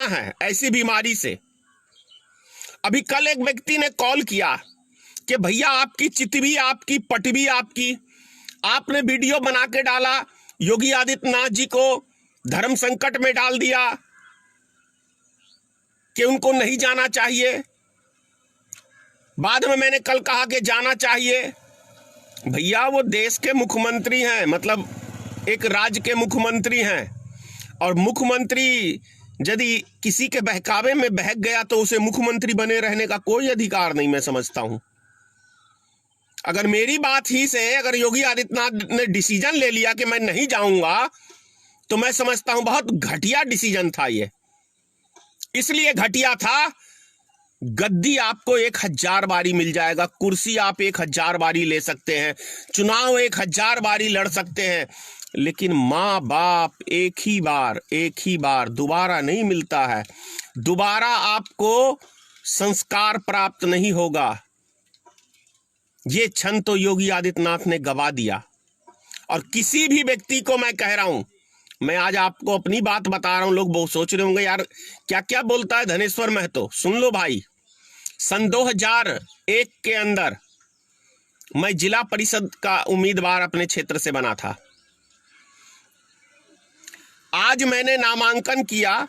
है ऐसी बीमारी से। अभी कल एक व्यक्ति ने कॉल किया कि भैया आपकी चितवी, आपकी पटवी, आपने वीडियो बना के डाला, योगी आदित्यनाथ जी को धर्म संकट में डाल दिया कि उनको नहीं जाना चाहिए। बाद में मैंने कल कहा कि जाना चाहिए। भैया वो देश के मुख्यमंत्री हैं, मतलब एक राज्य के मुख्यमंत्री हैं, और मुख्यमंत्री यदि किसी के बहकावे में बहक गया तो उसे मुख्यमंत्री बने रहने का कोई अधिकार नहीं, मैं समझता हूं। अगर मेरी बात ही से अगर योगी आदित्यनाथ ने डिसीजन ले लिया कि मैं नहीं जाऊंगा, तो मैं समझता हूं बहुत घटिया डिसीजन था ये। इसलिए घटिया था, गद्दी आपको 1000 बारी मिल जाएगा, कुर्सी आप 1000 बारी ले सकते हैं, चुनाव 1000 बारी लड़ सकते हैं, लेकिन माँ बाप एक ही बार दोबारा नहीं मिलता है। दोबारा आपको संस्कार प्राप्त नहीं होगा। ये क्षण तो योगी आदित्यनाथ ने गवा दिया। और किसी भी व्यक्ति को मैं कह रहा हूं, मैं आज आपको अपनी बात बता रहा हूं, लोग बहुत सोच रहे होंगे यार क्या क्या बोलता है धनेश्वर महतो। सुन लो भाई, सन 2001 के अंदर मैं जिला परिषद का उम्मीदवार अपने क्षेत्र से बना था। आज मैंने नामांकन किया,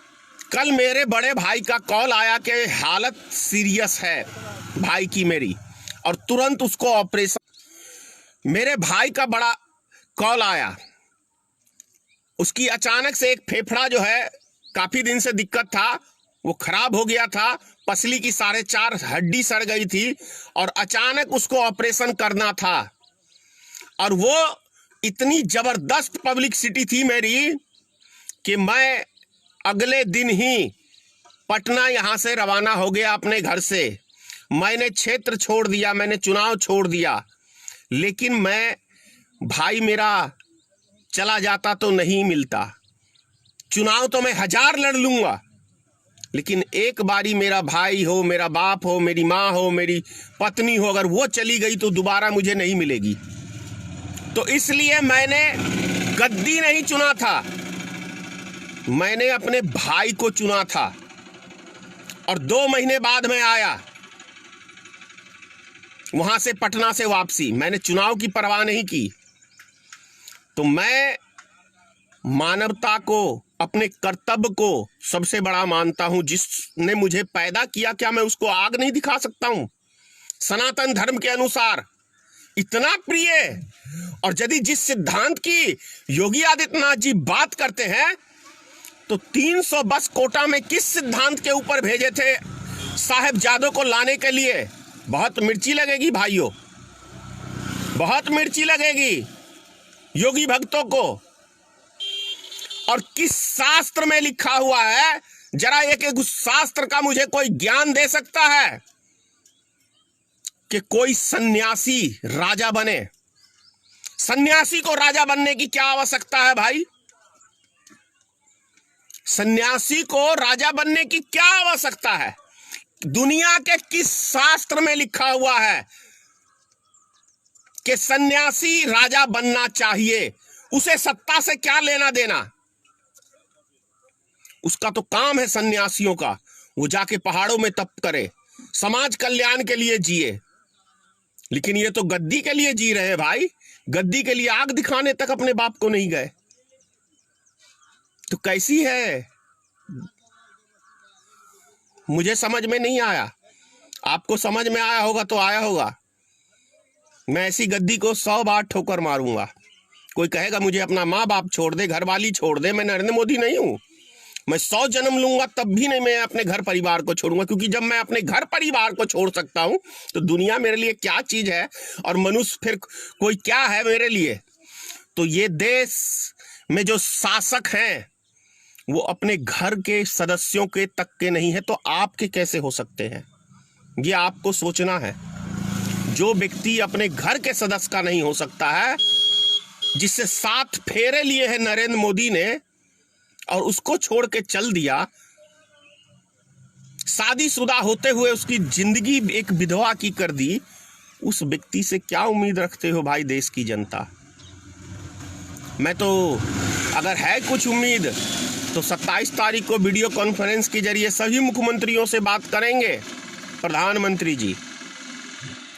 कल मेरे बड़े भाई का कॉल आया कि हालत सीरियस है भाई की मेरी, और तुरंत उसको ऑपरेशन। मेरे भाई का बड़ा कॉल आया, उसकी अचानक से एक फेफड़ा जो है काफी दिन से दिक्कत था, वो खराब हो गया था, पसली की 4.5 हड्डी सड़ गई थी, और अचानक उसको ऑपरेशन करना था। और वो इतनी जबरदस्त पब्लिसिटी थी मेरी कि मैं अगले दिन ही पटना यहां से रवाना हो गया अपने घर से। मैंने क्षेत्र छोड़ दिया, मैंने चुनाव छोड़ दिया, लेकिन मैं भाई मेरा चला जाता तो नहीं मिलता। चुनाव तो मैं 1000 लड़ लूंगा, लेकिन एक बारी मेरा भाई हो, मेरा बाप हो, मेरी माँ हो, मेरी पत्नी हो, अगर वो चली गई तो दोबारा मुझे नहीं मिलेगी। तो इसलिए मैंने गद्दी नहीं चुना था, मैंने अपने भाई को चुना था। और 2 महीने बाद मैं आया वहां से, पटना से वापसी। मैंने चुनाव की परवाह नहीं की। तो मैं मानवता को, अपने कर्तव्य को सबसे बड़ा मानता हूं। जिसने मुझे पैदा किया, क्या मैं उसको आग नहीं दिखा सकता हूं? सनातन धर्म के अनुसार इतना प्रिय, और यदि जिस सिद्धांत की योगी आदित्यनाथ जी बात करते हैं, तो 300 बस कोटा में किस सिद्धांत के ऊपर भेजे थे साहिबजादों को लाने के लिए? बहुत मिर्ची लगेगी भाइयों, बहुत मिर्ची लगेगी योगी भक्तों को। और किस शास्त्र में लिखा हुआ है, जरा एक उस शास्त्र का मुझे कोई ज्ञान दे सकता है कि कोई सन्यासी राजा बने? सन्यासी को राजा बनने की क्या आवश्यकता है भाई? सन्यासी को राजा बनने की क्या आवश्यकता है? दुनिया के किस शास्त्र में लिखा हुआ है कि सन्यासी राजा बनना चाहिए? उसे सत्ता से क्या लेना देना? उसका तो काम है सन्यासियों का, वो जाके पहाड़ों में तप करे, समाज कल्याण के लिए जिए। लेकिन ये तो गद्दी के लिए जी रहे हैं भाई, गद्दी के लिए आग दिखाने तक अपने बाप को नहीं गए। तो कैसी है, मुझे समझ में नहीं आया। आपको समझ में आया होगा तो आया होगा। मैं ऐसी गद्दी को 100 बार ठोकर मारूंगा। कोई कहेगा मुझे अपना माँ बाप छोड़ दे, घरवाली छोड़ दे, मैं नरेंद्र मोदी नहीं हूं। मैं 100 जन्म लूंगा तब भी नहीं मैं अपने घर परिवार को छोड़ूंगा, क्योंकि जब मैं अपने घर परिवार को छोड़ सकता हूं तो दुनिया मेरे लिए क्या चीज है, और मनुष्य फिर कोई क्या है मेरे लिए? तो ये देश में जो शासक हैं वो अपने घर के सदस्यों के तक के नहीं है, तो आपके कैसे हो सकते हैं? ये आपको सोचना है। जो व्यक्ति अपने घर के सदस्य का नहीं हो सकता है, जिससे 7 फेरे लिए हैं नरेंद्र मोदी ने और उसको छोड़ के चल दिया, शादीशुदा होते हुए उसकी जिंदगी एक विधवा की कर दी, उस व्यक्ति से क्या उम्मीद रखते हो भाई देश की जनता? मैं तो अगर है कुछ उम्मीद तो 27 तारीख को वीडियो कॉन्फ्रेंस के जरिए सभी मुख्यमंत्रियों से बात करेंगे प्रधानमंत्री जी।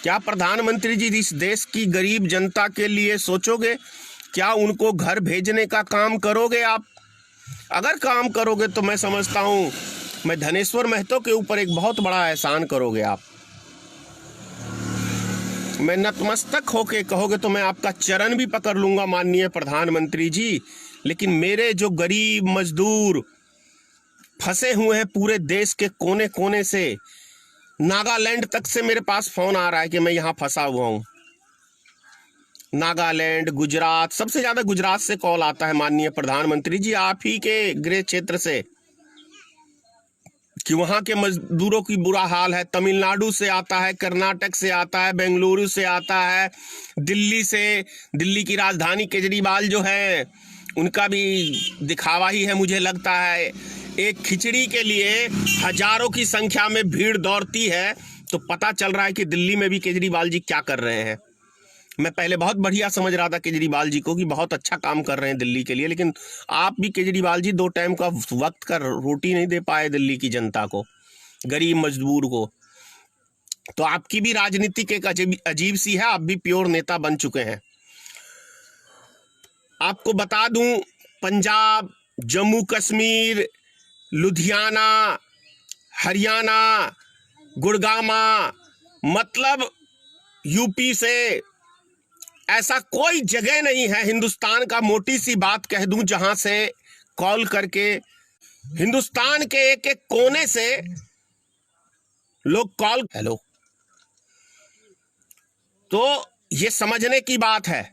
क्या प्रधानमंत्री जी इस देश की गरीब जनता के लिए सोचोगे? क्या उनको घर भेजने का काम करोगे आप? अगर काम करोगे तो मैं समझता हूं मैं धनेश्वर महतो के ऊपर एक बहुत बड़ा एहसान करोगे आप। मैं नतमस्तक होके कहोगे तो मैं आपका चरण भी पकड़ लूंगा माननीय प्रधानमंत्री जी। लेकिन मेरे जो गरीब मजदूर फंसे हुए हैं पूरे देश के कोने कोने से, नागालैंड तक से मेरे पास फोन आ रहा है कि मैं यहाँ फंसा हुआ हूँ। नागालैंड, गुजरात, सबसे ज्यादा गुजरात से कॉल आता है माननीय प्रधानमंत्री जी आप ही के गृह क्षेत्र से कि वहां के मजदूरों की बुरा हाल है। तमिलनाडु से आता है, कर्नाटक से आता है, बेंगलुरु से आता है, दिल्ली से। दिल्ली की राजधानी केजरीवाल जो है उनका भी दिखावा ही है मुझे लगता है। एक खिचड़ी के लिए हजारों की संख्या में भीड़ दौड़ती है तो पता चल रहा है कि दिल्ली में भी केजरीवाल जी क्या कर रहे हैं। मैं पहले बहुत बढ़िया समझ रहा था केजरीवाल जी को कि बहुत अच्छा काम कर रहे हैं दिल्ली के लिए, लेकिन आप भी केजरीवाल जी 2 टाइम का वक्त का रोटी नहीं दे पाए दिल्ली की जनता को, गरीब मजदूर को। तो आपकी भी राजनीति एक अजीब सी है, आप भी प्योर नेता बन चुके हैं। आपको बता दूं, पंजाब, जम्मू कश्मीर, लुधियाना, हरियाणा, गुड़गामा, मतलब यूपी से ऐसा कोई जगह नहीं है हिंदुस्तान का, मोटी सी बात कह दूं, जहां से कॉल करके हिंदुस्तान के एक एक कोने से लोग कॉल, हेलो, तो ये समझने की बात है।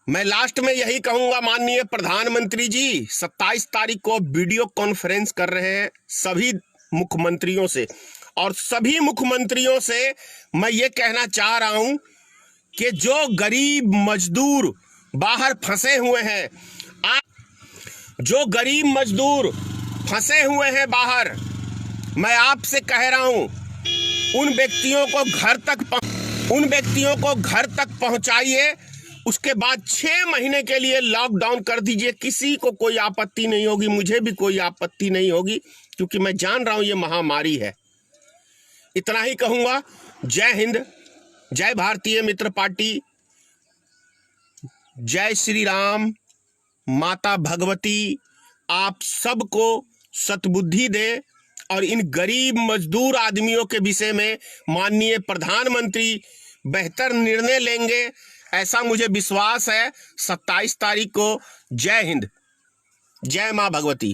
मैं लास्ट में यही कहूंगा माननीय प्रधानमंत्री जी, 27 तारीख को वीडियो कॉन्फ्रेंस कर रहे हैं सभी मुख्यमंत्रियों से, और सभी मुख्यमंत्रियों से मैं ये कहना चाह रहा हूं कि जो गरीब मजदूर बाहर फंसे हुए हैं, जो गरीब मजदूर फंसे हुए हैं बाहर, मैं आपसे कह रहा हूं उन व्यक्तियों को घर तक पहुंचाइए। उसके बाद 6 महीने के लिए लॉकडाउन कर दीजिए। किसी को कोई आपत्ति नहीं होगी, मुझे भी कोई आपत्ति नहीं होगी, क्योंकि मैं जान रहा हूं ये महामारी है। इतना ही कहूंगा। जय हिंद, जय भारतीय मित्र पार्टी, जय श्री राम, माता भगवती आप सबको सद्बुद्धि दे और इन गरीब मजदूर आदमियों के विषय में माननीय प्रधानमंत्री बेहतर निर्णय लेंगे, ऐसा मुझे विश्वास है। 27 तारीख को। जय हिंद, जय मां भगवती।